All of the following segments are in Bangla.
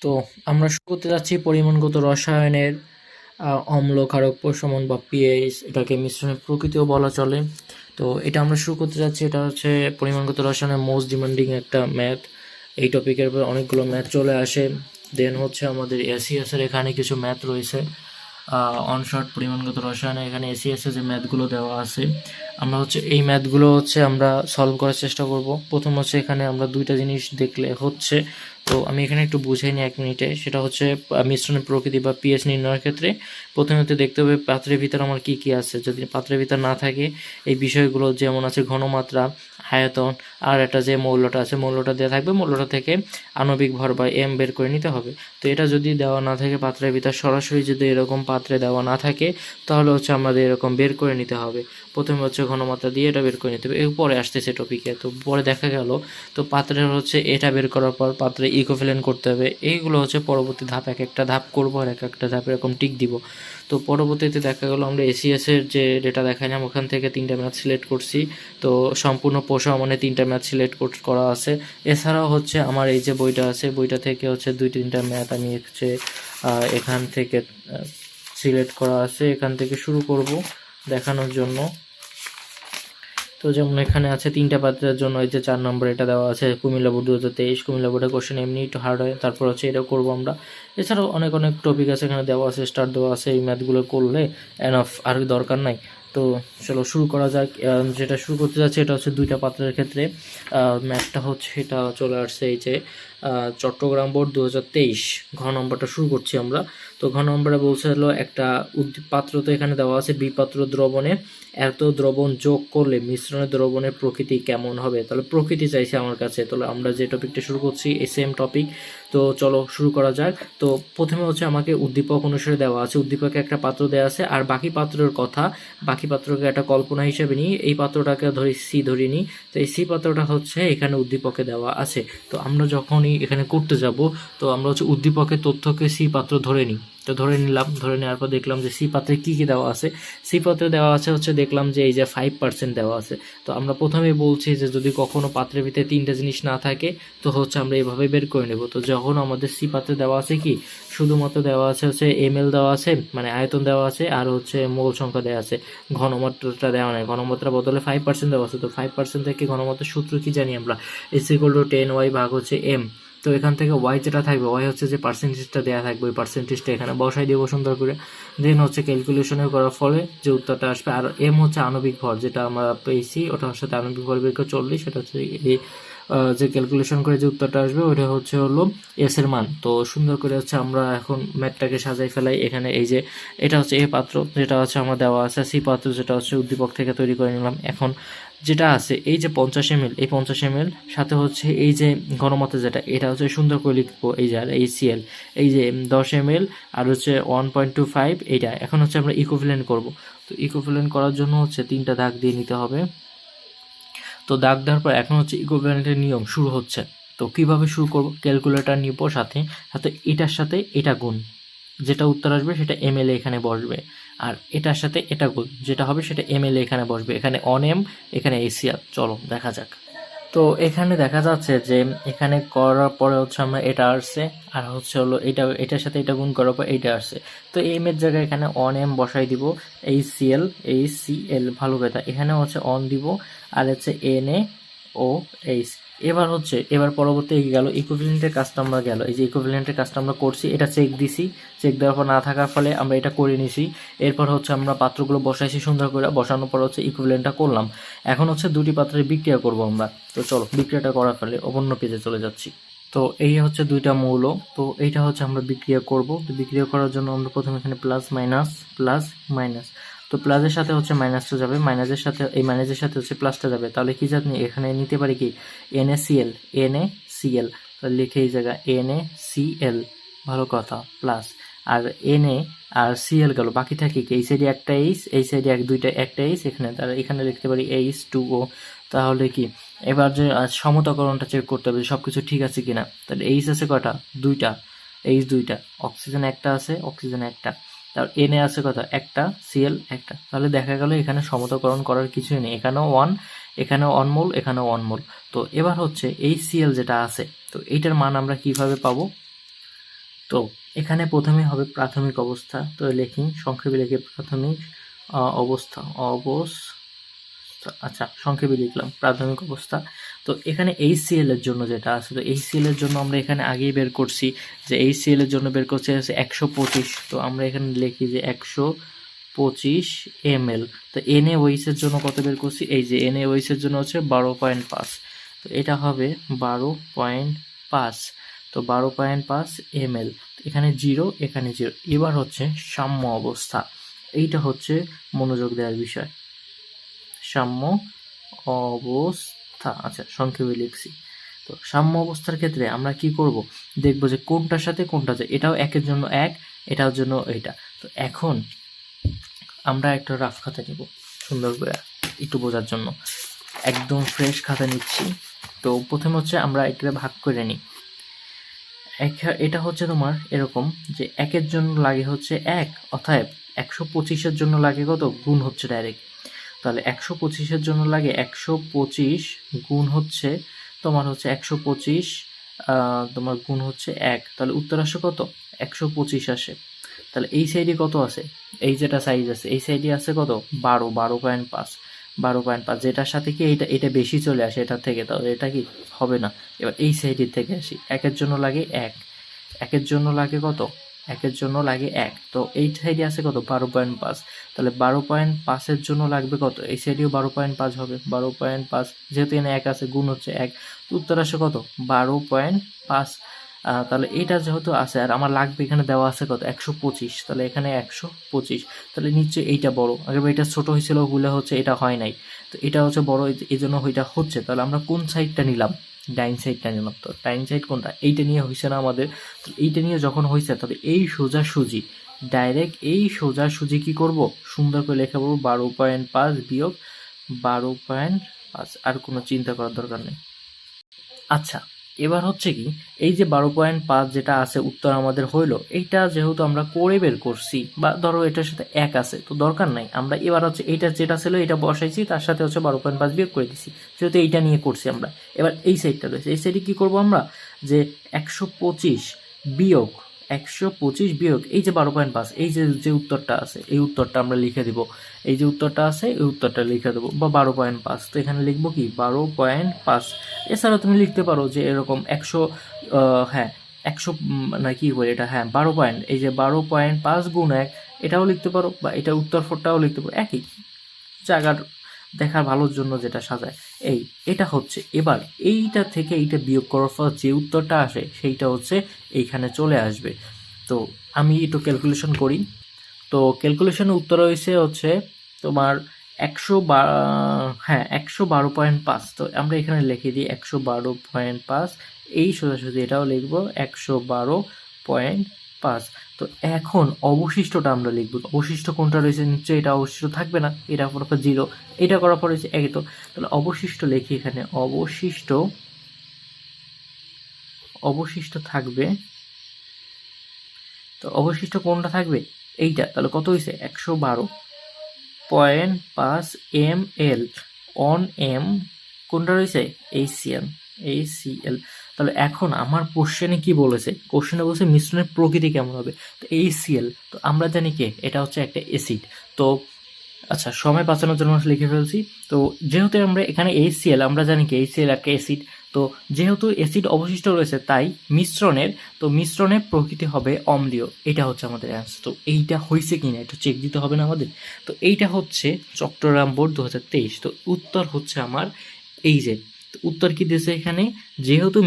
তো আমরা শুরু করতে যাচ্ছি পরিমাণগত রসায়নের অম্ল ক্ষারক প্রশমন বা পিএইচ, এটাকে মিশ্রণের প্রকৃতিও বলা চলে। তো এটা আমরা শুরু করতে যাচ্ছি, এটা হচ্ছে পরিমাণগত রসায়নের মোস্ট ডিমান্ডিং একটা ম্যাথ। এই টপিকের উপর অনেকগুলো ম্যাথ চলে আসে। দেন হচ্ছে আমাদের এসিএস এর এখানে কিছু ম্যাথ রয়েছে। অনশর্ট পরিমাণগত রসায়নে এখানে এসিএস এর যে ম্যাথগুলো দেওয়া আছে, আমরা হচ্ছে এই ম্যাথগুলো হচ্ছে আমরা সলভ করার চেষ্টা করব। প্রথম হচ্ছে এখানে আমরা দুইটা জিনিস দেখলে হচ্ছে, তো আমি এখানে একটু বুঝিয়ে নিই 1 মিনিটে। সেটা হচ্ছে মিশ্রণের প্রকৃতি বা পিএইচ নির্ণয়ের ক্ষেত্রে প্রথমে হতে দেখতে হবে পাত্রের ভিতর আমার কি কি আছে। যদি পাত্রের ভিতর না থাকে এই বিষয়গুলো, যেমন আছে ঘনমাত্রা, আয়তন, আর একটা যে মৌলটা আছে মৌলটা দেওয়া থাকবে, মৌলটা থেকে আণবিক ভর বা এম বের করে নিতে হবে। তো এটা যদি দেওয়া না থাকে পাত্রের ভিতর, সরাসরি যদি এরকম পাত্রে দেওয়া না থাকে, তাহলে হচ্ছে আমাদের এরকম বের করে নিতে হবে। প্রথমে হচ্ছে ঘনমাত্রা দিয়ে এটা বের করে নিতে হবে, এরপরে আসতেছে টপিকে। তো পরে দেখা গেল তো পাত্রের হচ্ছে এটা বের করার পর পাত্রে ইকুইভ্যালেন্ট করতে হবে। এইগুলো হচ্ছে পরবর্তী ধাপ, এক একটা ধাপ করবো আর এক একটা ধাপ এরকম টিক দিব। তো পরবর্তীতে দেখা গেল আমরা এসিএস এর যে ডেটা দেখাইলাম ওখান থেকে 3টা ম্যাথ সিলেক্ট করছি। তো সম্পূর্ণ প্রশমনে 3টা ম্যাথ সিলেক্ট করা আছে। এছাড়াও হচ্ছে আমার এই যে বইটা আছে, বইটা থেকে হচ্ছে 2-3টা ম্যাথ আমি হচ্ছে এখান থেকে সিলেক্ট করা আছে। এখান থেকে শুরু করব দেখানোর জন্য। তো যেমন এখানে আছে 3টা পাত্রের জন্য এই যে 4 নম্বর এটা দেওয়া আছে, কুমিল্লা বোর্ড 2023 কুমিল্লা বোর্ডের কোশ্চেন এমনি একটু হার্ড হয়। তারপর হচ্ছে এটা করব আমরা। এছাড়াও অনেক অনেক টপিক আছে এখানে দেওয়া আছে, স্টার্ট দেওয়া আছে। এই ম্যাথগুলো করলে এনাফ, আর দরকার নাই। তো চলো শুরু করা যাক। যেটা শুরু করতে যাচ্ছে এটা হচ্ছে 2টা পাত্রের ক্ষেত্রে ম্যাথটা হচ্ছে, এটা চলে আসছে এই যে চট্টগ্রাম বোর্ড 2023 ঘ নম্বরটা শুরু করছি আমরা। তো ঘ নম্বরে বলছে হলো একটা পাত্র, তো এখানে দেওয়া আছে বিপাত্র দ্রবণে এত দ্রবণ যোগ করলে মিশ্রণের দ্রবণের প্রকৃতি কেমন হবে। তাহলে প্রকৃতি চাইছে আমার কাছে। তাহলে আমরা যে টপিকটা শুরু করছি এই সেম টপিক। তো চলো শুরু করা যাক। তো প্রথমে হচ্ছে আমাকে উদ্দীপক অনুসারে দেওয়া আছে, উদ্দীপকে একটা পাত্র দেওয়া আছে, আর বাকি পাত্রের কথা, বাকি পাত্রকে একটা কল্পনা হিসেবে নিই। এই পাত্রটাকে ধরি সি ধরি নিই। তো এই সি পাত্রটা হচ্ছে এখানে উদ্দীপকে দেওয়া আছে। তো আমরা যখনই এখানে করতে যাব, তো আমরা হচ্ছে উদ্দীপকের তথ্যকে সি পাত্র ধরে নিই। তো ধরে নিলাম, ধরে নেওয়ার পর দেখলাম যে সি পাত্রে কী কী দেওয়া আছে। সি পাত্রে দেওয়া আছে হচ্ছে, দেখলাম যে এই যে 5% দেওয়া আছে। তো আমরা প্রথমেই বলছি যে যদি কখনো পাত্রের ভিতরে 3টা জিনিস না থাকে, তো হচ্ছে আমরা এভাবে বের করে নেব। তো যখন আমাদের সি পাত্রে দেওয়া আছে কি, শুধুমাত্র দেওয়া আছে হচ্ছে এমএল দেওয়া আছে, মানে আয়তন দেওয়া আছে, আর হচ্ছে মোল সংখ্যা দেওয়া আছে, ঘনমাত্রাটা দেওয়া নেই। ঘনমাত্রা বদলে 5% দেওয়া আছে। তো 5% থেকে ঘনমাত্রার সূত্র কি জানি আমরা, S=10y ভাগ হচ্ছে এম। তো এখান থেকে ওয়াই যেটা থাকবে, ওয়াই হচ্ছে যে পার্সেন্টেজটা দেওয়া থাকবে, ওই পার্সেন্টেজটা এখানে বসাই দেবো সুন্দর করে। দেন হচ্ছে ক্যালকুলেশনে করার ফলে যে উত্তরটা আসবে। আর এম হচ্ছে আণবিক ভর, যেটা আমরা পেয়েছি ওটার সাথে আণবিক ভর বের করে 40, সেটা হচ্ছে এই যে ক্যালকুলেশন করে যে উত্তরটা আসবে ওইটা হচ্ছে হলো এস এর মান। তো সুন্দর করে হচ্ছে আমরা এখন ম্যাথটাকে সাজাই ফেলাই। এখানে এই যে এটা হচ্ছে এ পাত্র, যেটা হচ্ছে আমার দেওয়া আছে, সি পাত্র যেটা হচ্ছে উদ্দীপক থেকে তৈরি করে নিলাম। এখন যেটা আছে এই যে 50 ml, এই 50 ml সাথে হচ্ছে এই যে ঘনমাত্রা যেটা, এটা হচ্ছে সুন্দর করে লিখবো এই যে, আর এই সিএল এই যে 10 ml আর হচ্ছে 1.25 এইটা। এখন হচ্ছে আমরা ইকুইভ্যালেন্ট করব। তো ইকুইভ্যালেন্ট করার জন্য হচ্ছে 3টা দাগ দিয়ে নিতে হবে। তো দাগ দেওয়ার পর এখন হচ্ছে ইকুইভ্যালেন্টের নিয়ম শুরু হচ্ছে। তো কিভাবে শুরু করব, ক্যালকুলেটর নিব সাথে, সাথে এটার সাথে এটা গুণ, যেটা উত্তর আসবে সেটা এমএলএ এখানে বসবে। আর এটার সাথে এটা গুণ, যেটা হবে সেটা এমএলএ এখানে বসবে। এখানে অন এম, এখানে এসিআর। চলো দেখা যাক। তো এখানে দেখা যাচ্ছে যে এখানে করার পরে হচ্ছে আমরা এটা আসছে, আর হচ্ছে হলো এটা, এটার সাথে এটা গুণ করার পর এইটা আসছে। তো এম এর জায়গায় এখানে অন এম বসাই দিব। এই সিএল ভালো কথা, এখানে হচ্ছে অন দিব, আর হচ্ছে এন এ ও এইচ। এবার পরবর্তী গেল ইকুইভ্যালেন্টের কাজটা আমরা গেল, এই যে ইকুইভ্যালেন্টের কাজটা আমরা করছি, এটা চেক দিছি। চেক দেওয়ার পর না থাকার ফলে আমরা এটা করে নিছি। এরপর হচ্ছে আমরা পাত্রগুলো বসাইছি সুন্দর করে, বসানোর পর হচ্ছে ইকুইভ্যালেন্টটা করলাম। এখন হচ্ছে দুটি পাত্রের বিক্রিয়া করব আমরা। তো চলো বিক্রিয়াটা করার ফলে অন্য পেজে চলে যাচ্ছি। তো এই হচ্ছে 2টা মৌল। তো এইটা হচ্ছে আমরা বিক্রিয়া করব। তো বিক্রিয়া করার জন্য আমরা প্রথমে এখানে প্লাস মাইনাস, প্লাস মাইনাস। তো প্লাসের সাথে হচ্ছে মাইনাসটা যাবে, মাইনাসের সাথে এই মাইনাসের সাথে হচ্ছে প্লাসটা যাবে। তাহলে কি জানি এখানে নিতে পারি কি NaCl, NaCl। তাহলে লিখে এই জায়গা NaCl, ভালো কথা, প্লাস আর Na আর Cl গেল, বাকি থাকে কি এই সাইডে একটা এইচ, এই সাইডে দুইটা একটা এইচ এখানে, তাহলে এখানে লিখতে পারি H2O। তাহলে কি এবার যে সমতাকরণটা চেক করতে হবে সবকিছু ঠিক আছে কিনা। তাহলে এইচ আছে কয়টা, 2টা, এইচ 2টা, অক্সিজেন একটা আছে, অক্সিজেন একটা, তার এনে আছে কত, একটা, সিএল একটা। তাহলে দেখা গেল এখানে সমতাকরণ করার কিছুই নেই, এখানেও ওয়ান, এখানেও অনমোল, এখানেও অনমোল। তো এবার হচ্ছে এই সিএল যেটা আছে, তো এইটার মান আমরা কিভাবে পাবো, তো এখানে প্রথমে হবে প্রাথমিক অবস্থা, তো লিখি সংক্ষেপে লিখি প্রাথমিক অবস্থা আচ্ছা সংক্ষেপে লিখলাম প্রাথমিক অবস্থা। তো এখানে HCl এর জন্য যেটা আছে, তো HCl এর জন্য আমরা এখানে আগেই বের করছি যে HCl এর জন্য বের করছে 125, তো আমরা এখানে লিখি যে 125 ml। তো NaOH এর জন্য কত বের করছি, এই যে NaOH এর জন্য হচ্ছে 12.5, তো এটা হবে 12.5, তো 12.5 ml। এখানে 0 এখানে 0। এবার হচ্ছে সাম্য অবস্থা, এইটা হচ্ছে মনোযোগ দেওয়ার বিষয়। সাম্য অবস্থা, আচ্ছা সংক্ষেপে লিখছি। তো সাম্য অবস্থার ক্ষেত্রে আমরা কি করব, দেখব যে কোনটার সাথে কোনটা যায়। এটাও একের জন্য এক, এটার জন্য এটা। তো এখন আমরা একটা রাফ খাতা নিব সুন্দর করে একটু বোঝার জন্য, একদম ফ্রেশ খাতা নিচ্ছি। তো প্রথমে হচ্ছে আমরা এটা ভাগ করে নিই। এটা হচ্ছে তোমার এরকম যে একের জন্য লাগে হচ্ছে এক, অতএব 125-এর জন্য লাগে কত, গুণ হচ্ছে ডাইরেক্ট। তাহলে 125-এর জন্য লাগে 125 গুণ হচ্ছে তোমার হচ্ছে 125 তোমার গুণ হচ্ছে 1, তাহলে উত্তর আসে কত, 125 আসে। তাহলে এই সাইডে কত আছে, এই যেটা সাইজ আছে এই সাইডে আছে কত, 12.5, 12.5, যেটার সাথে কি এটা বেশি চলে আসে এটার থেকে, তাহলে এটা কি হবে না। এবার এই সাইডের থেকে আসি, একের জন্য লাগে এক, একের জন্য লাগে কত, একের জন্য লাগে এক, তো এই সাইডে আছে কত 12.5, তাহলে 12.5-এর জন্য লাগবে কত, এই সাইডেও 12.5 হবে, 12.5 যেহেতু এখানে এক আছে গুণ হচ্ছে এক, উত্তর আসে কত 12.5। তাহলে এটা যেহেতু আছে আর আমার লাগবে এখানে দেওয়া আছে কত 125, তাহলে এখানে 125, তাহলে নিচে এইটা বড়, আগে এটা ছোট হয়েছিল ওগুলো হচ্ছে এটা হয় নাই, তো এটা হচ্ছে বড় এই জন্য এটা হচ্ছে। তাহলে আমরা কোন সাইডটা নিলাম, ডাইন সাইডটা নিলাম। তো ডাইন সাইড কোনটা, এইটা নিয়ে হয়েছে না আমাদের, তো এইটা নিয়ে যখন হয়েছে তাহলে এই সোজাসুজি ডাইরেক্ট এই সোজাসুজি কি করব, সুন্দর করে লেখা পড়বো 12.5 বিয়োগ 12.5, আর কোনো চিন্তা করার দরকার নেই। আচ্ছা এবার হচ্ছে কি, এই যে 12.5 যেটা আছে উত্তর আমাদের হইলো, এইটা যেহেতু আমরা করে বের করছি, বা ধরো এটার সাথে এক আছে তো দরকার নাই, আমরা এবার হচ্ছে এইটা যেটা ছিল এটা বসাইছি, তার সাথে হচ্ছে 12.5 বিয়োগ করে দিছি, যেহেতু এইটা নিয়ে করছি আমরা। এবার এই সাইডটা রয়েছে, এই সাইডে কি করব আমরা, যে 125 বিয়োগ 125 বিয়োগ এই যে 12.5, এই যে উত্তরটা আছে এই উত্তরটা আমরা লিখে দিব, এই যে উত্তরটা আছে এই উত্তরটা লিখে দেবো, বা 12.5, তো এখানে লিখবো কি 12.5। এছাড়াও তুমি লিখতে পারো যে এরকম 100, হ্যাঁ 100 না কি বলে এটা, হ্যাঁ 12 পয়েন্ট, এই যে 12.5 গুণ 1 এটাও লিখতে পারো, বা এটা উত্তর ফোরটাও লিখতে পারো, একই জায়গার দেখার ভালোর জন্য যেটা সাজায় এটা হচ্ছে। এবার এইটা থেকে এইটা বিয়োগ করার ফলে যে উত্তরটা আসে সেইটা হচ্ছে এইখানে চলে আসবে। তো আমি একটু ক্যালকুলেশন করি, তো ক্যালকুলেশনের উত্তর হচ্ছে তোমার 112.5, তো আমরা এখানে লিখে দিই 112.5, এই সোজাসুজি এটাও লিখবো 112.5। তো এখন অবশিষ্টটা আমরা লিখবো, অবশিষ্ট কোনটা রয়েছে, নিশ্চয়ই এটা অবশিষ্ট থাকবে না, এটা করার পর 0, এটা করার পর হচ্ছে 1, তো তাহলে অবশিষ্ট লিখি এখানে, অবশিষ্ট থাকবে। তো অবশিষ্ট কোনটা থাকবে, এইটা, তাহলে কত হয়েছে 112.5 ml অন এম, কোনটা রয়েছে HCl। তাহলে এখন আমার কোশ্চেনে কি বলেছে, কোশ্চেনে বলছে মিশ্রণের প্রকৃতি কেমন হবে, তো HCl, তো আমরা জানি কি এটা হচ্ছে একটা অ্যাসিড। তো আচ্ছা সময় বাঁচানোর জন্য লিখে ফেলছি। তো যেহেতু আমরা এখানে HCl, আমরা জানি কি HCl একটা অ্যাসিড, তো যেহেতু অ্যাসিড অবশিষ্ট রয়েছে তাই মিশ্রণের প্রকৃতি হবে অম্লীয়, এটা হচ্ছে আমাদের অ্যান্সার। তো এইটা হয়েছে কিনা একটু চেক দিতে হবে না আমাদের। তো এইটা হচ্ছে চট্টগ্রাম বোর্ড 2023। তো উত্তর হচ্ছে আমার এই যে, উত্তর কি দিয়েছে এখানে, যেহেতু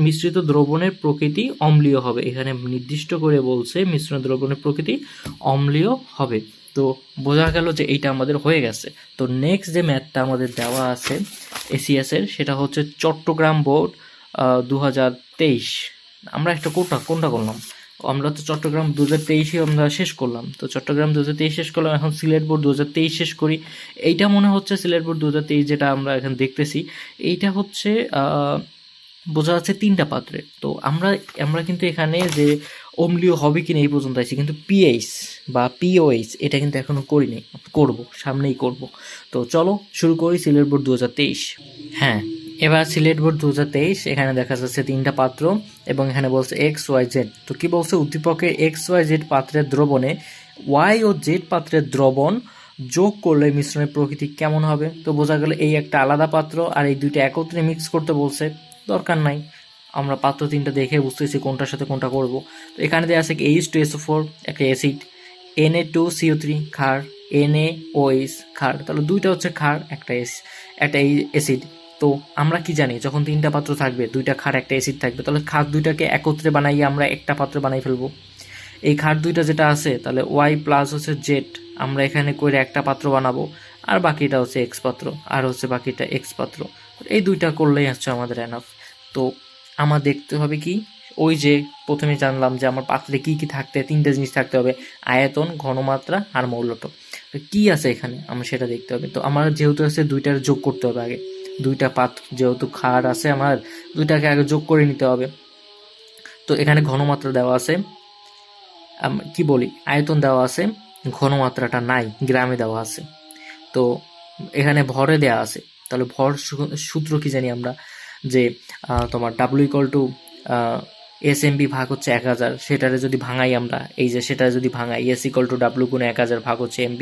মিশ্রিত দ্রবণের প্রকৃতি অম্লীয় হবে, এখানে নির্দিষ্ট করে বলছে মিশ্রণ দ্রবণের প্রকৃতি অম্লীয় হবে। তো বোঝা গেল যে এইটা আমাদের হয়ে গেছে। তো নেক্সট যে ম্যাথটা আমাদের দেওয়া আছে ACS এর, সেটা হচ্ছে চট্টগ্রাম বোর্ড 2023। আমরা একটা কোনটা করলাম, আমরা তো চট্টগ্রাম 2023 আমরা শেষ করলাম, তো চট্টগ্রাম 2023 শেষ করলাম, এখন সিলেট বোর্ড 2023 শেষ করি। এইটা মনে হচ্ছে সিলেট বোর্ড 2023 যেটা আমরা এখন দেখতেছি, এইটা হচ্ছে বোঝা যাচ্ছে 3টা পাত্রে। তো আমরা কিন্তু এখানে যে অম্লীয় হবে কিনা এই পর্যন্ত আছি, কিন্তু পিএইচ বা পিওএইচ এটা কিন্তু এখনো করিনি, সামনেই করব। তো চলো শুরু করি সিলেট বোর্ড 2023। হ্যাঁ এবার সিলেট বোর্ড 2023 এখানে দেখা যাচ্ছে 3টা পাত্র এবং এখানে বলছে XYZ। তো কি বলছে, উদ্দীপকের XYZ পাত্রের দ্রবণে Y ও Z পাত্রের দ্রবণ যোগ করলে মিশ্রণের প্রকৃতি কেমন হবে। তো বোঝা গেল এই একটা আলাদা পাত্র আর এই দুইটা একত্রে মিক্স করতে বলছে, দরকার নাই, আমরা পাত্র 3টা দেখে বুঝতেছি কোনটার সাথে কোনটা করব। তো এখানে দেওয়া আছে H2SO4 একটা অ্যাসিড, Na2CO3 ক্ষার, NaOH ক্ষার, তাহলে দুইটা হচ্ছে ক্ষার একটা অ্যাসিড। তো আমরা কি জানি, যখন 3টা পাত্র থাকবে, 2টা ক্ষার একটা অ্যাসিড থাকবে, তাহলে ক্ষার দুইটাকে একত্রে বানাইয়ে আমরা একটা পাত্র বানাই ফেলবো। এই ক্ষার দুইটা যেটা আছে, তাহলে Y প্লাস হচ্ছে Z আমরা এখানে করে একটা পাত্র বানাবো, আর বাকিটা হচ্ছে X পাত্র, আর হচ্ছে বাকিটা X পাত্র। এই দুইটা করলেই হচ্ছে আমাদের এনাফ। তো আমার দেখতে হবে কি, ওই যে প্রথমে জানলাম যে আমার পাত্রে কি কি থাকতে, 3টে জিনিস থাকতে হবে, আয়তন, ঘনমাত্রা আর মৌলটো। তো কি আছে এখানে আমার সেটা দেখতে হবে। তো আমার যেহেতু আছে দুইটার যোগ করতে হবে আগে, দুইটা পাত্র যেহেতু ক্ষার আছে আমার, দুইটাকে আগে যোগ করে নিতে হবে। তো এখানে ঘনমাত্রা দেওয়া আছে, কি বলি, আয়তন দেওয়া আছে, ঘনমাত্রাটা নাই, গ্রামে দেওয়া আছে। তো এখানে ভরে দেওয়া আছে, তাহলে ভর সূত্র কি জানি আমরা, যে তোমার ডাব্লিউ ইকুয়াল টু SMB ভাগ হচ্ছে 1000, সেটারে যদি ভাঙাই আমরা, এই যে সেটা যদি ভাঙাই S ইকুয়াল টু ডাব্লিউ গুণে 1000 ভাগ হচ্ছে MB,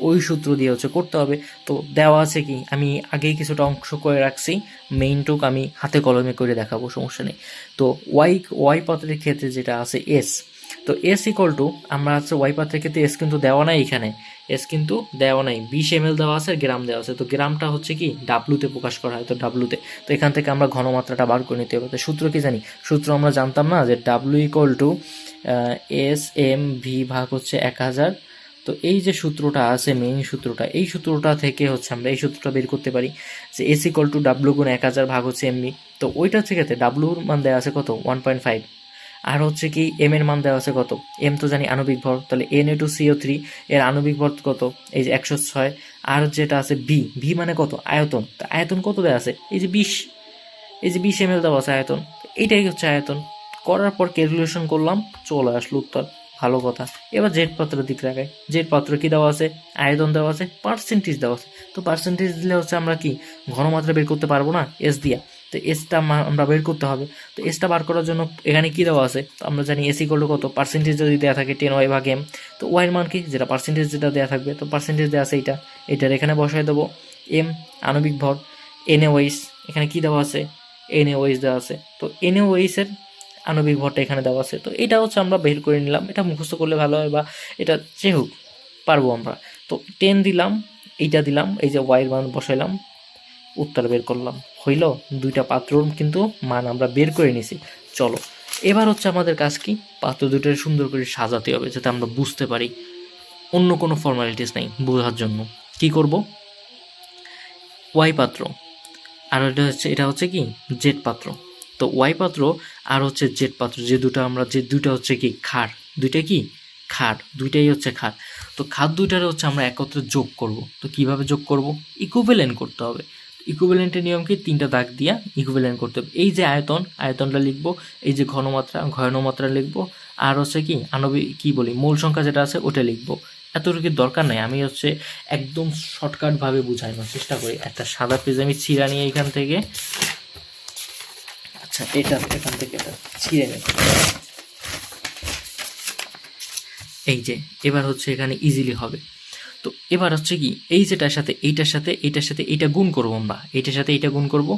ওই সূত্র দিয়ে হচ্ছে করতে হবে। তো দেওয়া আছে কি, আমি আগেই কিছুটা অংশ করে রাখছি, মেইনটুক আমি হাতে কলমে করে দেখাবো, সমস্যা নেই। তো ওয়াই পাত্রের ক্ষেত্রে যেটা আছে S, তো S ইকুয়াল টু, আমরা হচ্ছে ওয়াই পাত্রের ক্ষেত্রে S কিন্তু দেওয়া নাই, এখানে S কিন্তু দেওয়া নাই, 20 ml দেওয়া আছে, গ্রাম দেওয়া আছে। তো গ্রামটা হচ্ছে কি ডাব্লুতে প্রকাশ করা হয়, তো ডাব্লুতে। তো এখান থেকে আমরা ঘনমাত্রাটা বার করে নিতে হবে। তো সূত্র কি জানি, সূত্র আমরা জানতাম না, যে ডাব্লু ইকুয়াল টু SMV ভাগ হচ্ছে 1000। তো এই যে সূত্রটা আছে, মেইন সূত্রটা, এই সূত্রটা থেকে হচ্ছে আমরা এই সূত্রটা বের করতে পারি, যে S ইকুয়াল টু ডাব্লু গুণ 1000 ভাগ হচ্ছে MB। তো ওইটা থেকে ডাব্লুর মান দেওয়া আছে কত, 1.5, আর হচ্ছে কি এম এর মান দেওয়া আছে কত, এম তো জানি আণবিক ভর, তাহলে Na2CO3 এর আণবিক ভর কত, এই যে 106। আর যেটা আছে ভি মানে কত, আয়তন, তা আয়তন কত দেওয়া আছে, এই যে 20, এই যে 20 ml দেওয়া আছে আয়তন, এইটাই হচ্ছে আয়তন। করার পর ক্যালকুলেশন করলাম, চলে আসলো উত্তর, ভালো কথা। এবার জেড পাত্রের দিক রাখাই, জেড পাত্র কি দেওয়া আছে, আয়তন দেওয়া আছে, পার্সেন্টেজ দেওয়া আছে। তো পার্সেন্টেজ দিলে হচ্ছে আমরা কি ঘনমাত্রা বের করতে পারবো না এস দিয়া, তো এসটা আমরা বের করতে হবে। তো এসটা বার করার জন্য এখানে কি দেওয়া আছে, তো আমরা জানি এস ইকুয়াল টু কত, পার্সেন্টেজ যদি দেওয়া থাকে 10y ভাগ m, তো ওয়াইয়ের মান কি, যেটা পার্সেন্টেজ যেটা দেওয়া থাকবে, তো পার্সেন্টেজ দেওয়া আছে এইটার এখানে বসায় দেবো, এম আণবিক ভর, NaOH এখানে কি দেওয়া আছে, NaOH দেওয়া আছে। তো NaOH এর আণবিক ভরটা এখানে দেওয়া আছে। তো এটা হচ্ছে আমরা বের করে নিলাম, এটা মুখস্থ করলে ভালো হয়, বা এটা যে হোক পারবো আমরা। তো 10 দিলাম, এইটা দিলাম, এই যে ওয়াইয়ের মান বসাইলাম, উত্তর বের করলাম, হইল। দুইটা পাত্রর কিন্তু মান আমরা বের করে নিছি। চলো এবার হচ্ছে আমাদের কাজ কি, পাত্র দুটোর সুন্দর করে সাজাতে হবে, যাতে আমরা বুঝতে পারি, অন্য কোনো ফর্মালিটিস নাই বোঝার জন্য। কি করব, ওয়াই পাত্র, আর এটা হচ্ছে কি জেড পাত্র। তো ওয়াই পাত্র আর হচ্ছে জেড পাত্র, যে দুটা হচ্ছে কি ক্ষার, দুইটা কি ক্ষার, দুইটাই হচ্ছে ক্ষার। তো ক্ষার দুইটারে হচ্ছে আমরা একত্রে যোগ করব। তো কিভাবে যোগ করব, ইকুইভ্যালেন্ট করতে হবে। ইকুইভ্যালেন্টের নিয়ম কি, 3টা দাগ দিয়া ইকুইভ্যালেন্ট করতে হবে। এই যে আয়তনটা লিখবো, এই যে ঘনমাত্রা লিখবো, আর হচ্ছে কি আণবিক কি বলি মূল সংখ্যা যেটা আছে ওটা লিখবো। এতটুকু দরকার নাই, আমি হচ্ছে একদম শর্টকাটভাবে বুঝানোর চেষ্টা করি। একটা সাদা পেজ আমি ছিঁড়া নিয়ে এখান থেকে, আচ্ছা এখান থেকে এটা ছিঁড়ে নেব, এই যে এবার হচ্ছে এখানে ইজিলি হবে। তো এবার হচ্ছে কি, এই যেটার সাথে এইটার সাথে এইটা গুণ করবো আমরা, এইটার সাথে এইটা গুণ করব,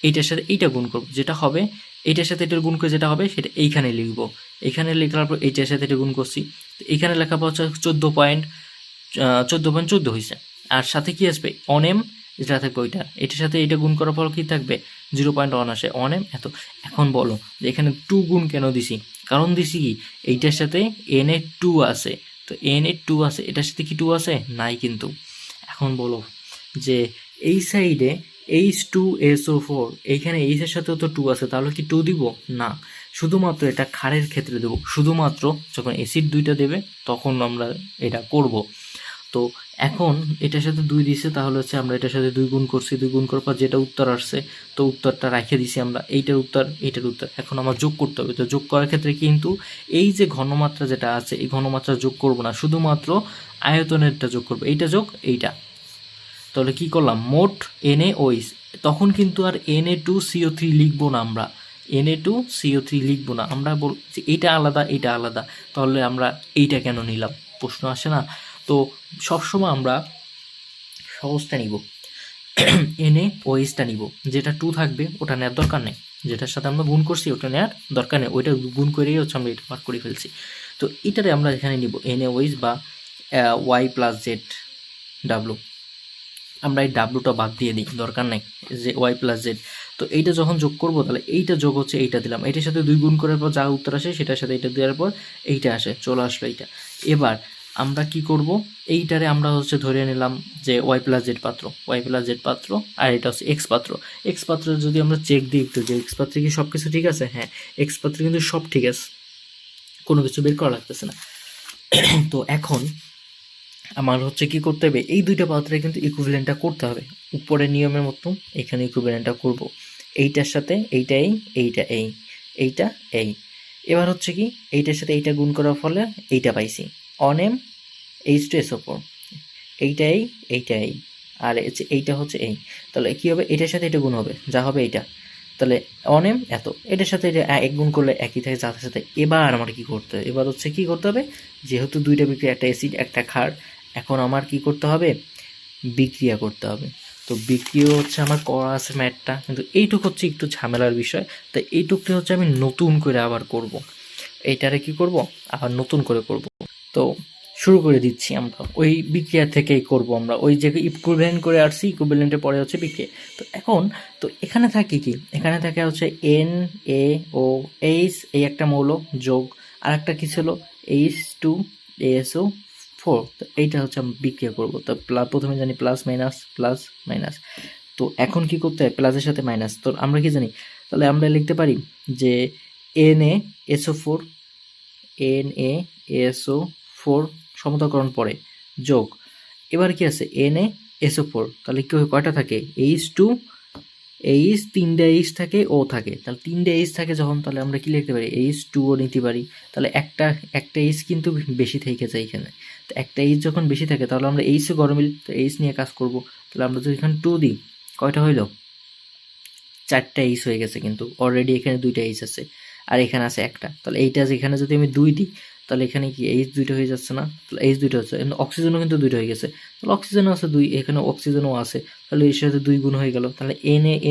এইটার সাথে এইটা গুণ করব, যেটা হবে এইটার সাথে এটার গুণ করে যেটা হবে সেটা এইখানে লিখবো। এইখানে লেখার পর এইটার সাথে এটা গুণ করছি, তো এইখানে লেখা পাচ্ছে 14.14 হয়েছে। আর সাথে কি আসবে, অনেম যেটা থাকবে ওইটা, এটার সাথে এটা গুণ করার পর কি থাকবে 0.1 আসে, অনেম এত। এখন বলো যে এখানে 2 গুণ কেন দিছি, কারণ দিছি কি এইটার সাথে Na2 আছে, তো Na2 আছে, এটার সাথে কি 2 আছে নাই কিন্তু। এখন বলো যে এই সাইডে H2SO4, এইখানে H এর সাথেও তো 2 আছে, তাহলে কি 2 দিব না, শুধুমাত্র এটা ক্ষারের ক্ষেত্রে দেবো, শুধুমাত্র যখন অ্যাসিড দুইটা দেবে তখন আমরা এটা করব। তো এখন এটার সাথে 2 দিছে, তাহলে হচ্ছে আমরা এটার সাথে 2 গুণ করছি, 2 গুণ করার পর যেটা উত্তর আসছে, তো উত্তরটা রেখে দিছি আমরা, এইটার উত্তর। এখন আমার যোগ করতে হবে। তো যোগ করার ক্ষেত্রে কিন্তু এই যে ঘনমাত্রা যেটা আছে, এই ঘনমাত্রা যোগ করব না, শুধুমাত্র আয়তনেরটা যোগ করবো, এইটা যোগ এইটা। তাহলে কি করলাম, মোট NaOH তখন কিন্তু আর Na2CO3 লিখবো না আমরা, Na2CO3 লিখবো না, আমরা বলছি এইটা আলাদা এইটা আলাদা, তাহলে আমরা এইটা কেন নিলাম, প্রশ্ন আসে না? তো সবসময় আমরা সহজটা নিব, NaOH টা নিব, যেটা 2 থাকবে ওটা নেওয়ার দরকার নেই, যেটার সাথে আমরা গুণ করছি ওটা নেওয়ার দরকার নেই, ওইটা গুণ করেই হচ্ছে আমরা এটা মার্ক করে ফেলছি। তো এটারে আমরা এখানে নিব NaOH বা Y+Z W, আমরা এই ডাব্লুটা বাদ দিয়ে দিই, দরকার নেই, যে Y+Z। তো এইটা যখন যোগ করব তাহলে এইটা যোগ হচ্ছে এইটা দিলাম, এটার সাথে 2 গুণ করার পর যা উত্তর আসে সেটার সাথে এটা দেওয়ার পর এইটা আসে, চলে আসলো এইটা। এবার আমরা কি করব, এইটারে আমরা হচ্ছে ধরে নিলাম যে Y+Z পাত্র, Y+Z পাত্র, আর এটা হচ্ছে X পাত্র। X পাত্র যদি আমরা চেক দিই একটু যে X পাত্রে কি সব কিছু ঠিক আছে, হ্যাঁ X পাত্রে কিন্তু সব ঠিক আছে, কোনো কিছু বের করা লাগতেছে না। তো এখন আমার হচ্ছে কি করতে হবে, এই দুইটা পাত্রে কিন্তু ইকুইভ্যালেন্টটা করতে হবে, উপরের নিয়মের মতো এখানে ইকুইভ্যালেন্টটা করব, এইটার সাথে এইটা এই, এইটা এই, এইটা এই। এবার হচ্ছে কি এইটার সাথে এইটা গুণ করার ফলে এইটা পাইছি, অন H2SO4, এইটা এই, এইটা এই, আর এইটা হচ্ছে এই, তাহলে কি হবে, এটার সাথে এটা গুণ হবে, যা হবে এইটা, তাহলে অনেম এত, এটার সাথে এটা এক গুণ করলে একই থাকে যাদের সাথে। এবার আমার কি করতে হবে, এবার হচ্ছে কি করতে হবে, যেহেতু দুইটা বিক্রিয়া, একটা অ্যাসিড একটা ক্ষার, এখন আমার কি করতে হবে, বিক্রিয়া করতে হবে। তো বিক্রিয়া হচ্ছে আমার করা আছে ম্যাথটা, কিন্তু এইটুক হচ্ছে একটু ঝামেলার বিষয়, তো এইটুকটা হচ্ছে আমি নতুন করে আবার করব, এইটারে কি করব, আবার নতুন করে করব। তো শুরু করে দিচ্ছি, আমরা ওই বিক্রিয়া থেকেই করব, আমরা ওই যে ইকুইভ্যালেন্ট করে আসছি, ইকুইভ্যালেন্টের পরে হচ্ছে বিক্রিয়া। তো এখন তো এখানে থাকে কি, এখানে থাকে হচ্ছে NaOH, এই একটা মৌল যোগ আর একটা কি ছিল H2SO4, তো এইটা হচ্ছে আমরা বিক্রিয়া করব। তো প্রথমে জানি প্লাস মাইনাস প্লাস মাইনাস, তো এখন কি করতে হয়, প্লাসের সাথে মাইনাস, তো আমরা কি জানি, তাহলে আমরা লিখতে পারি যে NaSO4, NaSO4 সমতাকরণ পরে যোগ, এবার কি আছে NaSO4, তাহলে কি কয়টা থাকে, H2, H তিনটা H থাকে, ও থাকে, তাহলে তিনটা H থাকে যখন, তাহলে আমরা কি লিখতে পারি, H2O নিতে পারি, তাহলে একটা H কিন্তু বেশি থেকে যায় এখানে, তো একটা H যখন বেশি থাকে তাহলে আমরা H এ গরমিল, তো H নিয়ে কাজ করব, তাহলে আমরা যদি এখানে 2 দিই, কয়টা হইল, 4টা H হয়ে গেছে, কিন্তু অলরেডি এখানে 2টা H আছে আর এখানে আছে একটা, তাহলে এইটা যেখানে যদি আমি 2 দিই তাহলে এখানে কি H দুইটা হয়ে যাচ্ছে না, তাহলে H দুইটা হচ্ছে, অক্সিজেনও কিন্তু 2টা হয়ে গেছে, তাহলে অক্সিজেনও আছে 2, এখানে অক্সিজেনও আছে, তাহলে এর সাথে 2 গুণ হয়ে গেল, তাহলে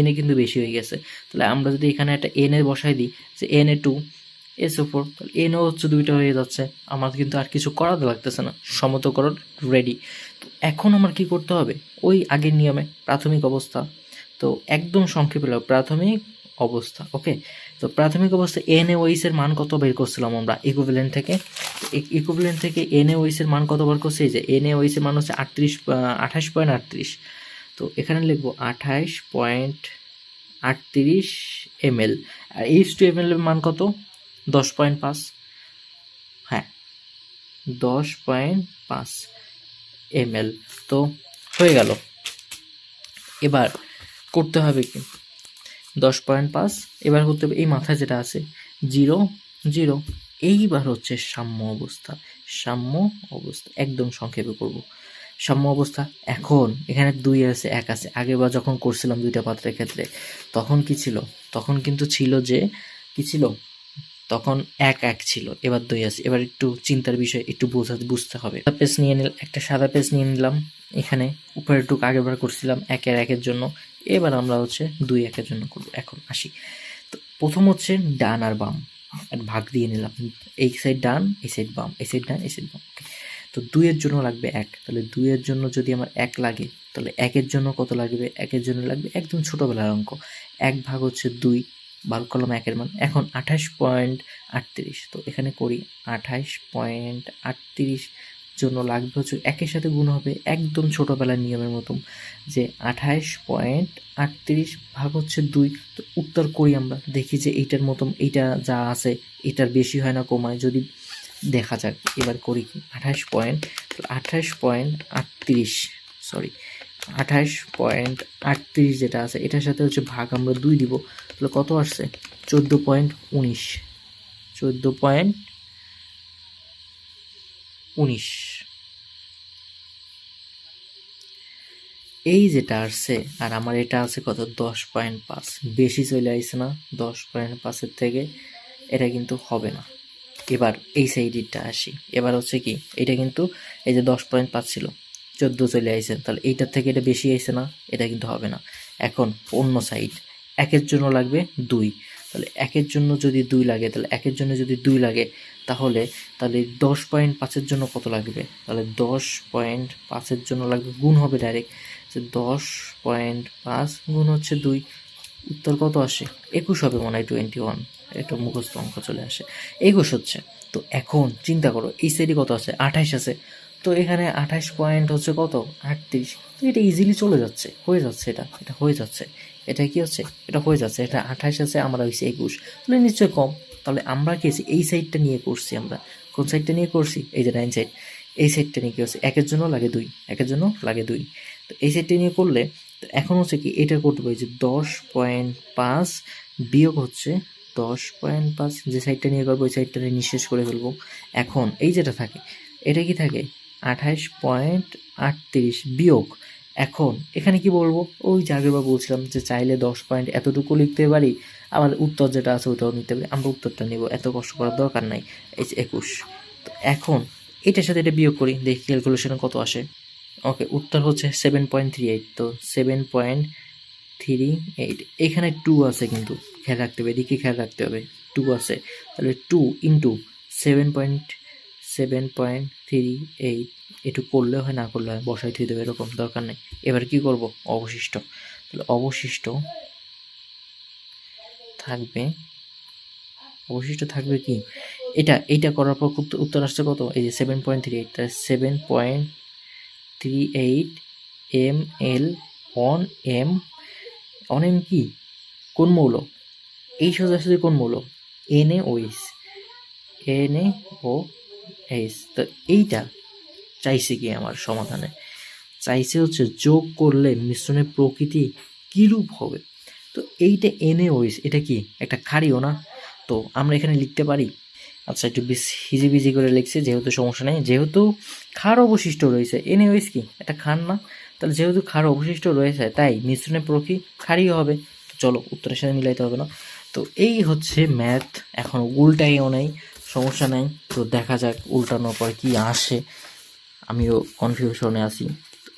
Na কিন্তু বেশি হয়ে গেছে, তাহলে আমরা যদি এখানে একটা Na বসাই দিই যে Na2SO4, তাহলে NO হচ্ছে 2টা হয়ে যাচ্ছে, আমার কিন্তু আর কিছু করাতে লাগতেছে না, সমতকরণ রেডি। তো এখন আমার কি করতে হবে, ওই আগের নিয়মে প্রাথমিক অবস্থা, তো একদম সংক্ষেপে প্রাথমিক অবস্থা, ওকে। তো প্রাথমিক অবস্থা NaOH এর মান কত বের করছিলাম আমরা ইকুইভ্যালেন্ট থেকে, ইকুইভ্যালেন্ট থেকে NaOH এর মান কত বার করছি, যে NaOH এর মান হচ্ছে 28.38, তো এখানে লিখবো 28.38 ml, আর H2ml এর মান কত, 10.5, হ্যাঁ 10.5 ml, তো হয়ে গেল। এবার করতে হবে কি, 10.5, এবার করতে হবে এই মাথায় যেটা আছে 0 0, এইবার হচ্ছে সাম্য অবস্থা, সাম্য অবস্থা একদম সংক্ষেপে করব, সাম্য অবস্থা। এখন এখানে 2 আছে 1 আছে, আগেরবার যখন করছিলাম দুইটা পাত্রের ক্ষেত্রে তখন কি ছিল, তখন কিন্তু ছিল যে কি ছিল, তখন 1 1 ছিল, এবার 2 আছে, এবার একটু চিন্তার বিষয়, একটু বুঝতে হবে। পেজ নিয়ে নিলাম, একটা সাদা পেজ নিয়ে নিলাম, এখানে উপরে টুক আগেরবার করছিলাম 1 এর 1 জন্য, এবার আমরা হচ্ছে 2 1 জন্য করব। এখন আসি, তো প্রথম হচ্ছে ডান আর বাম ভাগ দিয়ে নিলাম, এই সাইড ডান এই সাইড বাম, এই সাইড ডান এই সাইড বাম, তো 2 এর জন্য লাগবে 1, তাহলে 2 এর জন্য যদি আমার 1 লাগে তাহলে 1 এর জন্য কত লাগবে, 1 এর জন্য লাগবে একদম ছোটবেলার অঙ্ক, 1 ভাগ হচ্ছে 2, বার করলাম 1 এর মান, এখন 28.38, তো এখানে করি 28.38 জন্য লাগবে হচ্ছে 1 এর সাথে গুণ হবে একদম ছোটবেলার নিয়মের মতন, যে 28.38 ভাগ হচ্ছে 2, তো উত্তর করি আমরা, দেখি যে এইটার মতন এইটা যা আছে এটার বেশি হয় না কম হয়, যদি দেখা যাক, এবার করি কি 28.38, সরি 28.38 যেটা আছে এটার সাথে হচ্ছে ভাগ আমরা 2 দিব, তাহলে কত আসছে 14.19, 14.19, এই যেটা আসছে আর আমার এটা আছে কত 10.5, বেশি চলে আসছে না 10.5-এর থেকে, এটা কিন্তু হবে না। এবার এই সাইডটা আসি, এবার হচ্ছে কি এটা কিন্তু এই যে 10.5 ছিল 14 চলে আইছে, তাহলে এইটার থেকে এটা বেশি আইছে না, এটা কিন্তু হবে না। এখন অন্য সাইড একের জন্য লাগবে 2, তাহলে একের জন্য যদি 2 লাগে, তাহলে একের জন্য যদি 2 লাগে তাহলে তাহলে 10.5-এর জন্য কত লাগবে, তাহলে 10.5-এর জন্য লাগবে গুণ হবে ডাইরেক্ট, যে 10.5 গুণ হচ্ছে 2, উত্তর কত আসে 21 হবে মনে হয়, 21, এটা মুখস্থ অঙ্ক চলে আসে 21 হচ্ছে। তো এখন চিন্তা করো এই সাইডে কত আছে 28 আছে, তো এখানে 28 পয়েন্ট হচ্ছে কত 38, তো এটা ইজিলি চলে যাচ্ছে, হয়ে যাচ্ছে, এটা হয়ে যাচ্ছে, এটা কি হচ্ছে এটা হয়ে যাচ্ছে, এটা 28 আছে, আমরা হয়েছে 21, তাহলে নিশ্চয়ই কম। তাহলে আমরা কি এই সাইডটা নিয়ে করছি, আমরা কোন সাইডটা নিয়ে করছি, এই যে 9 সাইড, এই সাইডটা নিয়ে কি হচ্ছে একের জন্য লাগে 2, একের জন্য লাগে 2, তো এই সাইডটা নিয়ে করলে তো এখন হচ্ছে কি এটা করতে পারি যে 10.5 বিয়োগ হচ্ছে 10.5, যে সাইডটা নিয়ে করবো ওই সাইডটা নিঃশেষ করে ফেলবো। এখন এই যেটা থাকে এটা কি থাকে 28.38 বিয়োগ, এখন এখানে কি বলবো, ওই যে আগেরবার বলছিলাম যে চাইলে 10 পয়েন্ট এতটুকু লিখতে পারি, আবার উত্তর যেটা আছে ওটাও নিতে পারি, আমরা উত্তরটা নিব, এত কষ্ট করার দরকার নাই। এই যে 21, তো এখন এটার সাথে এটা বিয়োগ করি, দেখি ক্যালকুলেশনে কত আসে। ওকে, উত্তর হচ্ছে 7.38, তো 7.38, এখানে 2 আছে কিন্তু খেয়াল রাখতে হবে, এদিকে খেয়াল রাখতে হবে 2 আছে, তাহলে 2 ইন্টু 7.38 একটু করলে হয় না করলে হয়, বসাই থুই দেবে, এরকম দরকার নেই। এবার কি করব, অবশিষ্ট, তাহলে অবশিষ্ট থাকবে কি এটা করার পর উত্তর আসছে কত, এই যে 7.38, তাহলে 7.38 ml on M, on M কি কোন মৌল, এই সোজাসুজি কোন মৌল, NaOH, NaOH, তো এইটা চাইছে কি আমার সমাধানে, চাইছে হচ্ছে যোগ করলে মিশ্রণের প্রকৃতি কিরূপ হবে। তো এইটা NaOH, এটা কি একটা ক্ষারীয় না, তো আমরা এখানে লিখতে পারি, আচ্ছা একটু হিজিবিজি করে লিখছি, যেহেতু সমস্যা নেই, যেহেতু ক্ষার অবশিষ্ট রয়েছে, NaOH কি এটা ক্ষার না, তাহলে যেহেতু ক্ষার অবশিষ্ট রয়েছে তাই মিশ্রণের প্রকৃতি ক্ষারীয় হবে। তো চলো উত্তরের সাথে মিলাইতে হবে না। তো এই হচ্ছে ম্যাথ, এখন উল্টাইও নেই, সমস্যা নেই, তো দেখা যাক উল্টানোর পর কি আসে, আমিও কনফিউশনে আছি।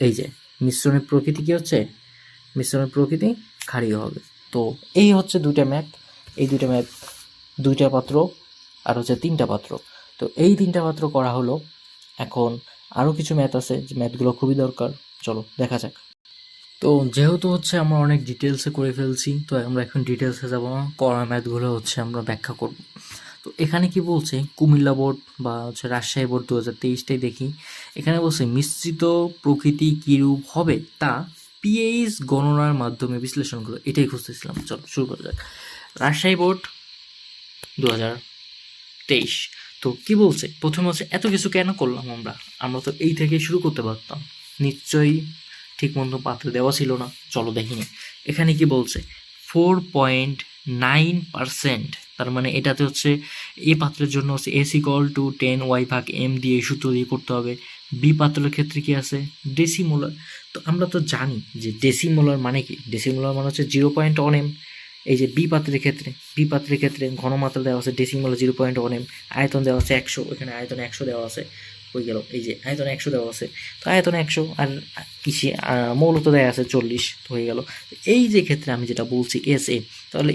এই যে মিশ্রণের প্রকৃতি কি হচ্ছে, মিশ্রণের প্রকৃতি ক্ষারীয় হবে। তো এই হচ্ছে দুইটা ম্যাথ, এই দুইটা ম্যাথ, দুইটা পাত্র আর হচ্ছে 3টা পাত্র, তো এই 3টা পাত্র করা হলো। এখন আরও কিছু ম্যাথ আছে, যে ম্যাথগুলো খুবই দরকার, চলো দেখা যাক। তো যেহেতু হচ্ছে আমরা অনেক ডিটেলসে করে ফেলছি, তো আমরা এখন ডিটেলসে যাব না, করা ম্যাথগুলো হচ্ছে আমরা ব্যাখ্যা করব। তো এখানে কি বলছে, কুমিল্লা বোর্ড বা হচ্ছে রাজশাহী বোর্ড 2023টাই দেখি, এখানে বলছে মিশ্রিত প্রকৃতি কীরূপ হবে তা পিএইচ গণনার মাধ্যমে বিশ্লেষণ করো, এটাই খুঁজতেছিলাম। চলো শুরু করা যাক। রাজশাহী বোর্ড 2023, তো কি বলছে, প্রথমে হচ্ছে এত কিছু কেন করলাম আমরা তো এই থেকে শুরু করতে পারতাম, নিশ্চয়ই ঠিক মতো পাত্রে দেওয়া ছিল না। চলো দেখিনি, এখানে কি বলছে 4.9%, তার মানে এটাতে হচ্ছে এই পাত্রের জন্য হচ্ছে S=10y/m দিয়ে সূত্র দিয়ে করতে হবে। বি পাত্রের ক্ষেত্রে কি আছে ডেসিমোলার, তো আমরা তো জানি যে ডেসিমোলার মানে কি, ডেসিমোলার মানে হচ্ছে 0.1 m। এই যে বি পাত্রের ক্ষেত্রে ঘনমাত্রা দেওয়া আছে ডেসিমোলার 0.1 m, আয়তন দেওয়া আছে 100, এখানে আয়তন 100 দেওয়া আছে, হয়ে গেল, এই যে আয়তন 100 দেওয়া আছে, তো আয়তন 100 আর কিসে মূলত দেওয়া আছে 40, হয়ে গেল। এই যে ক্ষেত্রে আমি যেটা বলছি SA, তাহলে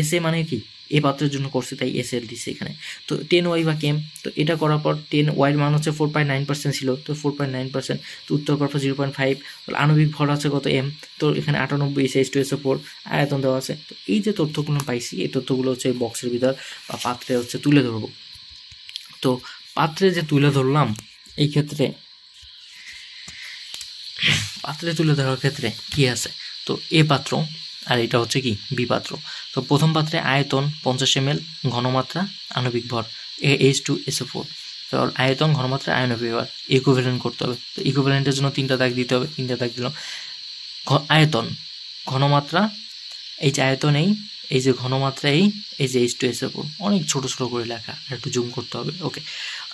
SA মানে কি এ পাত্রের জন্য করছি তাই SL দিচ্ছে এখানে। তো 10y/m, তো এটা করার পর 10y এর মান হচ্ছে 4.9% ছিল, তো 4.9%, তো উত্তর করার পর 0.5, তাহলে আণবিক ভর আছে কত m, তো এখানে 98 H2SO4, আয়তন দেওয়া আছে। তো এই যে তথ্যগুলো পাইছি, এই তথ্যগুলো হচ্ছে বক্সের ভিতর বা পাত্রে হচ্ছে তুলে ধরবো। তো পাত্রে যে তুলে ধরলাম, এই ক্ষেত্রে পাত্রে তুলে ধরার ক্ষেত্রে কি আছে, তো এ পাত্র আর এটা হচ্ছে কি বি পাত্র। তো প্রথম পাত্রে আয়তন 50 ml, ঘনমাত্রা আণবিক ভর H2SO4, তো আয়তন ঘনমাত্রা আণবিক ভর ইকুইভ্যালেন্ট করতে হবে। তো ইকুইভ্যালেন্টের জন্য 3টা দাগ দিতে হবে, 3টা দাগ দিলাম। আয়তন ঘনমাত্রা, এই যে আয়তন এই যে ঘনমাত্রা এই যে H2SO4, অনেক ছোট ছোট করে লেখা, আর একটু জুম করতে হবে। ওকে,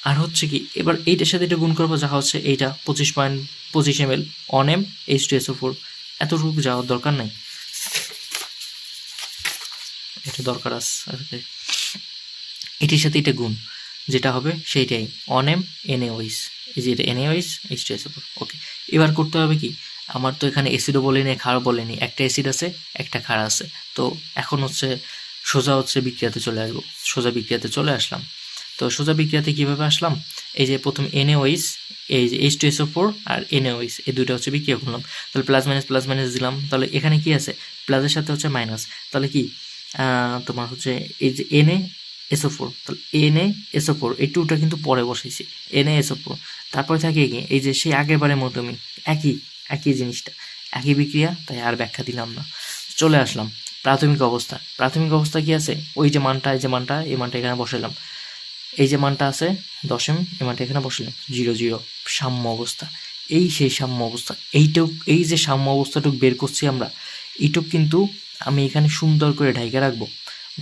আর হচ্ছে কি এবার এইটার সাথে এটা গুণ করবো, যা হচ্ছে এইটা 25.25 ml অন এম H2SO4, এতটুকু যাওয়ার দরকার নাই, এটা দরকার আছে। এটির সাথে এটা গুণ যেটা হবে সেইটাই অন এম NaOH, এই যে এটা NaOH H2SO4। ওকে, এবার করতে হবে কি, আমার তো এখানে অ্যাসিডও বলিনি ক্ষারও বলিনি, একটা অ্যাসিড আছে একটা ক্ষার আছে। তো এখন হচ্ছে সোজা হচ্ছে বিক্রিয়াতে চলে আসবো, সোজা বিক্রিয়াতে চলে আসলাম। তো সোজা বিক্রিয়াতে কীভাবে আসলাম, এই যে প্রথম NaOH, এই যে H2SO4 আর NaOH, এই দুইটা হচ্ছে বিক্রিয়া করলাম, তাহলে প্লাস মাইনাস দিলাম, তাহলে এখানে কি আছে প্লাসের সাথে হচ্ছে মাইনাস, তাহলে কি তোমার হচ্ছে এই যে NaSO4, তাহলে NaSO4 এই টুটা কিন্তু পরে বসাইছি, NaSO4, তারপরে থাকে কি এই যে সেই আগের বারের মতনই একই জিনিসটা, একই বিক্রিয়া, তাই আর ব্যাখ্যা দিলাম না। চলে আসলাম প্রাথমিক অবস্থা কি আছে, ওই যে মানটা এই মানটা এখানে বসাইলাম, এই যে মানটা আছে 10 এই মানটা এখানে বসালাম, 0 সাম্য অবস্থা। এই সেই সাম্য অবস্থা, এই যে সাম্য অবস্থাটুকু বের করছি আমরা, এইটুক কিন্তু আমি এখানে সুন্দর করে ঢাইকা রাখবো,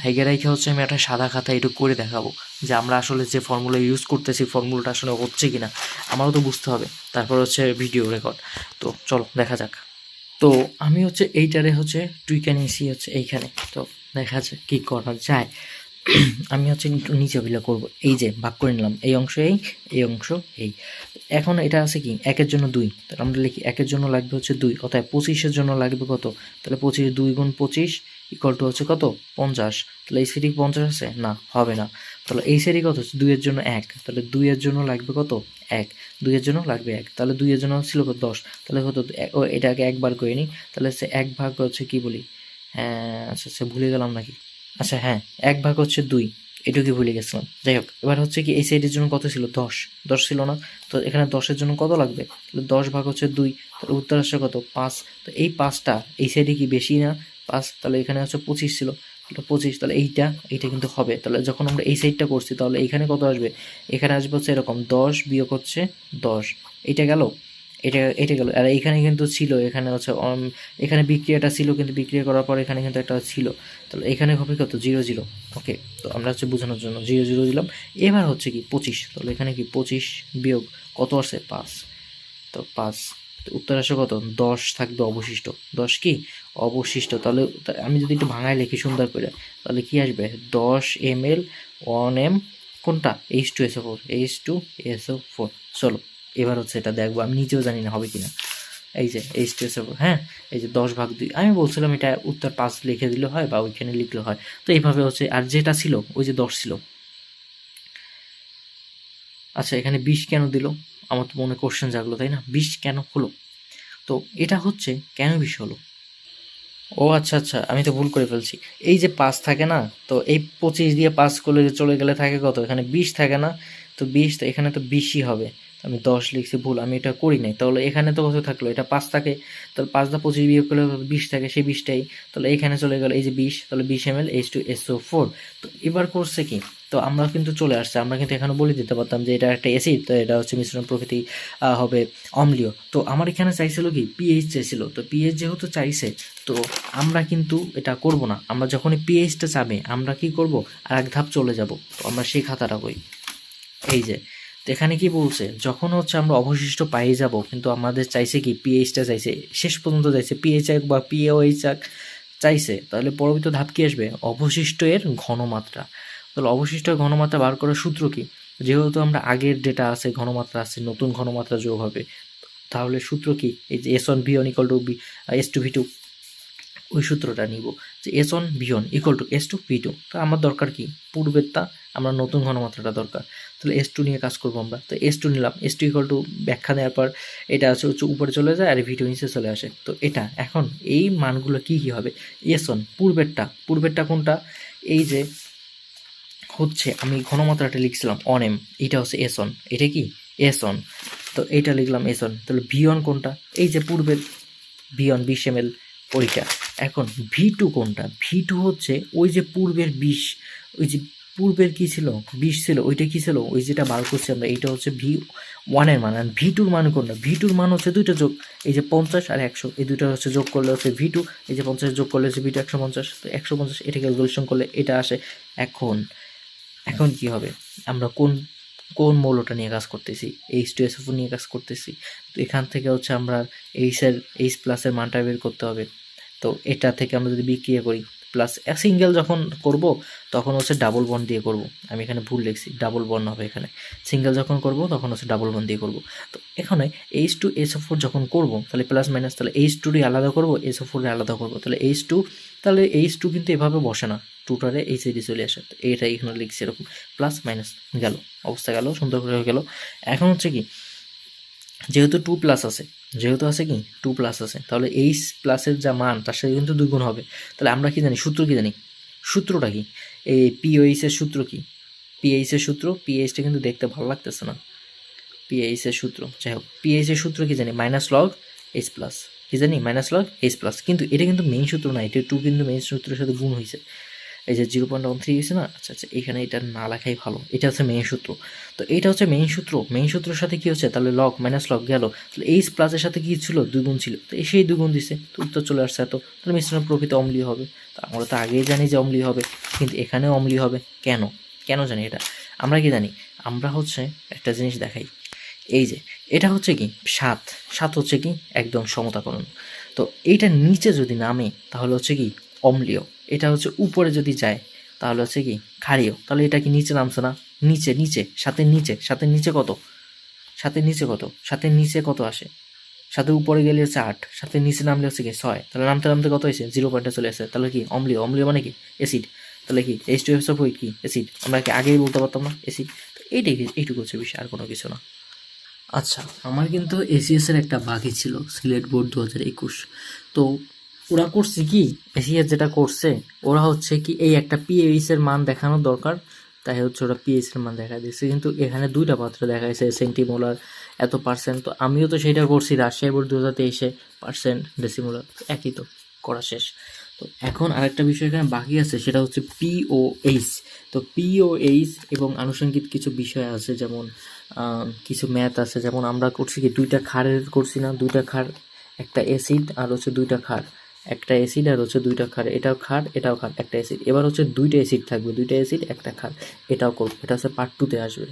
ঢাইকা রেখে হচ্ছে আমি একটা সাদা খাতা এটুক করে দেখাবো যে আমরা আসলে যে ফর্মুলা ইউজ করতেছি ফর্মুলাটা আসলে হচ্ছে কিনা, আমারও তো বুঝতে হবে, তারপর হচ্ছে ভিডিও রেকর্ড। তো চলো দেখা যাক। তো আমি হচ্ছে এইটারে হচ্ছে টুইকা নিয়েছি হচ্ছে এইখানে, তো দেখা যাক কী করা যায়। আমি হচ্ছে নিচে বিলা করবো, এই যে ভাগ করে নিলাম, এই অংশ এই অংশ এই। এখন এটা আছে কি 1-এর জন্য 2, তাহলে আমরা লিখি 1-এর জন্য লাগবে হচ্ছে 2, অর্থাৎ 25-এর জন্য লাগবে কত, তাহলে 25 2 গুণ 25 ইকুয়াল টু হচ্ছে কত 50, তাহলে এই সাইডে 50 আছে না, হবে না, তাহলে এই সাইডে কত হচ্ছে 2-এর জন্য 1, তাহলে 2-এর জন্য লাগবে কত 1, 2-এর জন্য লাগবে 1, তাহলে 2-এর জন্য ছিল কত 10, তাহলে কত এটাকে একবার করে নিই, তাহলে সে 1 ভাগ হচ্ছে কি বলি, হ্যাঁ আচ্ছা ভুলে গেলাম নাকি, আচ্ছা হ্যাঁ 1 ভাগ হচ্ছে 2, এটুকুই ভুলে গেছিলাম। যাই হোক, এবার হচ্ছে কি এই সাইডের জন্য কত ছিল 10 ছিল না, তো এখানে 10-এর জন্য কত লাগবে, তাহলে 10 ভাগ হচ্ছে 2, তাহলে উত্তর আসছে কত 5, তো এই 5টা এই সাইডে কি বেশি না 5, তাহলে এখানে হচ্ছে 25 ছিল, তাহলে 25, তাহলে এইটা কিন্তু হবে, তাহলে যখন আমরা এই সাইডটা করছি তাহলে এইখানে কত আসবে, এখানে আসবে হচ্ছে এরকম 10 বিয়োগ হচ্ছে 10, এইটা গেল, এটা গেল। আর এইখানে কিন্তু ছিল, এখানে হচ্ছে এখানে বিক্রিয়াটা ছিল, কিন্তু বিক্রিয়া করার পর এখানে কিন্তু একটা ছিল, তাহলে এখানে হবে কত 0 ওকে, তো আমরা হচ্ছে বোঝানোর জন্য 0 দিলাম। এবার হচ্ছে কি 25, তাহলে এখানে কি 25 বিয়োগ কত আসছে 5, তো 5, উত্তর আসে কত 10 থাকবে অবশিষ্ট, 10 কি অবশিষ্ট, তাহলে আমি যদি একটু ভাঙায় লিখি সুন্দর করে, তাহলে কি আসবে 10 ml 1 m কোনটা H2SO4। চলো এবার হচ্ছে এটা দেখবো, আমি নিজেও জানি না হবে কিনা, এই যে H2SO4, হ্যাঁ এই যে 10 ভাগ 2, আমি বলছিলাম এটা উত্তর 5 লিখে দিলে হয় বা ওইখানে লিখলে হয়, তো এইভাবে হচ্ছে। আর যেটা ছিল ওই যে 10 ছিল, আচ্ছা এখানে 20 কেন দিল, আমার তো মনে কোশ্চেন জাগলো তাই না, 20 কেন হলো, তো এটা হচ্ছে কেন 20 হলো, ও আচ্ছা আমি তো ভুল করে ফেলছি, এই যে 5 থাকে না, তো এই 25 দিয়ে 5 করে চলে গেলে থাকে কত, এখানে 20 থাকে না, তো 20, তো এখানে তো 20ই হবে, আমি 10 লিখছি ভুল, আমি এটা করি নাই, তাহলে এখানে তো কত থাকলো, এটা 5 থাকে, তাহলে 5 দা 25 বিয়োগ করলে 20 থাকে, সেই 20টাই, তাহলে এখানে চলে গেল এই যে 20, তাহলে 20 ml H2SO4। তো এবার করছে কি, তো আমরা কিন্তু চলে আসছে, আমরা কিন্তু এখানে বলে দিতে পারতাম যে এটা একটা অ্যাসিড, তো এটা হচ্ছে মিশ্রণ প্রকৃতি হবে অম্লীয়, তো আমার এখানে চাইছিল কি পিএইচ চাইছিল, তো পিএইচ যেহেতু চাইছে, তো আমরা কিন্তু এটা করব না, আমরা যখনই পিএইচটা চাবে আমরা কি করব আর এক ধাপ চলে যাব, তো আমরা সেই খাতাটা কই, এই যে, তো এখানে কি বলছে, যখন হচ্ছে আমরা অবশিষ্ট পাই যাব, কিন্তু আমাদের চাইছে কি পিএইচটা চাইছে, শেষ পর্যন্ত চাইছে পিএইচ এক বা পিএইচ এক চাইছে, তাহলে পরবর্তী ধাপ কি আসবে অবশিষ্ট এর ঘনমাত্রা, তাহলে অবশিষ্ট ঘনমাত্রা বার করার সূত্র কি, যেহেতু আমরা আগের ডেটা আছে ঘনমাত্রা আছে, নতুন ঘনমাত্রা যোগ হবে, তাহলে সূত্র কি, এই যে S1V1 ইকুয়াল টু S2V2, ওই সূত্রটা নিব যে S1V1 ইকুয়াল টু S2V2, তো আমার দরকার কি পূর্বেরটা, আমরা নতুন ঘনমাত্রাটা দরকার, তাহলে S2 নিয়ে কাজ করবো আমরা, তো S2 নিলাম, S2 ইকুয়াল টু ব্যাখ্যা দেওয়ার পর এটা হচ্ছে উপরে চলে যায় আর V2 নিচে চলে আসে, তো এটা এখন এই মানগুলো কি হবে, S1 পূর্বেরটা কোনটা, এই যে হচ্ছে আমি ঘনমাত্রাটা লিখছিলাম অন এম, এটা হচ্ছে S1, এটা কি S1, তো এইটা লিখলাম S1, তাহলে V1 কোনটা, এই যে পূর্বের V1 20 ml ওইটা, এখন V2 কোনটা, V2 হচ্ছে ওই যে পূর্বের 20, ওই যে পূর্বের কি ছিল 20 ছিল, ওইটা কি ছিল ওই যেটা বার করছি আমরা, এইটা হচ্ছে V1 এর মান, আর V2 মান কোনটা, V2 মান হচ্ছে দুইটা যোগ, এই যে 50 আর 100, এই দুইটা হচ্ছে যোগ করলে হচ্ছে V2, এই যে 50 যোগ করলে হচ্ছে V2 150, তো 150 এটা ক্যালকুলেশন করলে এটা আসে। এখন কি হবে, আমরা কোন মৌলটা নিয়ে কাজ করতেছি, H2SO4 নিয়ে কাজ করতেছি। তো এখান থেকে হচ্ছে আমরা H প্লাসের মানটা বের করতে হবে। তো এটা থেকে আমরা যদি বিক্রিয়া করি প্লাস সিঙ্গেল যখন করব তখন হচ্ছে ডাবল বন্ড দিয়ে করব, আমি এখানে ভুল লিখছি, ডাবল বন্ড হবে এখানে। সিঙ্গেল যখন করব তখন হচ্ছে ডাবল বন্ড দিয়ে করব। তো এখানে H2SO4 যখন করব তাহলে প্লাস মাইনাস, তাহলে H2 আলাদা করব, SO4 আলাদা করব, তাহলে তাহলে H2 কিন্তু এভাবে বসে না, টুটারে এইচআইডি চলে আসে। তো এইটা এখানে লিখছি এরকম, প্লাস মাইনাস গেল, অবস্থা গেল, সুন্দর করে হয়ে গেল। এখন হচ্ছে কি, যেহেতু 2 প্লাস আছে, যেহেতু আছে কি 2 প্লাস আছে, তাহলে H প্লাসের যা মান তার সাথে কিন্তু দ্বিগুণ হবে। তাহলে আমরা কি জানি, সূত্র কি জানি, সূত্রটা কি, এই POH এর সূত্র কি, PH এর সূত্র, PHটা কিন্তু দেখতে ভালো লাগতেছে না, PH এর সূত্র, যাই হোক PH এর সূত্র কি জানি, মাইনাস লগ H প্লাস, কি জানি মাইনাস লগ H প্লাস, কিন্তু এটা কিন্তু মেইন সূত্র না, এটা 2 কিন্তু মেইন সূত্রের সাথে গুণ হয়েছে, এই যে 0.13 গেছে না, আচ্ছা আচ্ছা এখানে এটা না লেখাই ভালো, এটা হচ্ছে মেইন সূত্র। তো এটা হচ্ছে মেইন সূত্র, মেইন সূত্রের সাথে কি হচ্ছে, তাহলে লগ মাইনাস লগ গেল, তাহলে H প্লাসের সাথে কি ছিল, দ্বিগুণ ছিল, তো সেই দ্বিগুণ দিছে, তো উত্তর চলে আসছে এত, তাহলে মিশ্রণ প্রকৃত অম্লীয় হবে। তো আমরা তো আগেই জানি যে অম্লীয় হবে, কিন্তু এখানেও অম্লীয় হবে, কেন, কেন জানি এটা, আমরা কি জানি, আমরা হচ্ছে একটা জিনিস দেখাই, এই যে এটা হচ্ছে কি 7, 7 হচ্ছে কি একদম সমতাকরণ, তো এইটা নিচে যদি নামে তাহলে হচ্ছে কি অম্লীয়, এটা হচ্ছে উপরে যদি যায় তাহলে হচ্ছে কি ক্ষারীয়, তাহলে এটা কি নিচে নামছে না, নিচে, নিচে সাতের নিচে, সাতের নিচে কত, সাতের নিচে কত, সাতের নিচে কত আসে, সাথে উপরে গেলে হচ্ছে 8, সাথে নিচে নামলে হচ্ছে কি 6, তাহলে নামতে নামতে কত হয়েছে, 0 পয়েন্টে চলে আসে, তাহলে কি অম্লীয়, অম্লীয় মানে কি অ্যাসিড, তাহলে কি H2SO4 কি অ্যাসিড, আমরা কি আগেই বলতে পারতাম না অ্যাসিড। তো এইটুকু হচ্ছে বিষয়, আর কোনো কিছু না। আচ্ছা, আমার কিন্তু এসিএস এর একটা বাকি ছিল, সিলেট বোর্ড 2021। তো ওরা করছে কি, এসিএস যেটা করছে, ওরা হচ্ছে কি এই একটা পিএইচ এর মান দেখানোর দরকার, তাই হচ্ছে ওরা পিএইচ এর মান দেখা দিচ্ছে, কিন্তু এখানে দুইটা পাত্র দেখা যাচ্ছে, সেন্টিমোলার এত পার্সেন্ট, তো আমিও তো সেটা করছি রাজশাহী বোর্ড 2023 পার্সেন্ট ডেসিমোলার, একই তো করা শেষ। তো এখন আরেকটা বিষয় এখানে বাকি আছে, সেটা হচ্ছে পিওএইচ। তো পিওএইচ এবং আনুষঙ্গিক কিছু বিষয় আছে, যেমন কিছু ম্যাথ আছে, যেমন আমরা করছি কি দুইটা ক্ষারের করছি না, দুইটা ক্ষার, একটা অ্যাসিড আর হচ্ছে দুইটা ক্ষার, একটা অ্যাসিড আর হচ্ছে দুইটা ক্ষার, এটাও ক্ষার এটাও ক্ষার, একটা অ্যাসিড, এবার হচ্ছে দুইটা অ্যাসিড থাকবে, দুইটা অ্যাসিড একটা ক্ষার, এটাও করবো, এটা হচ্ছে পার্ট 2-তে আসবে।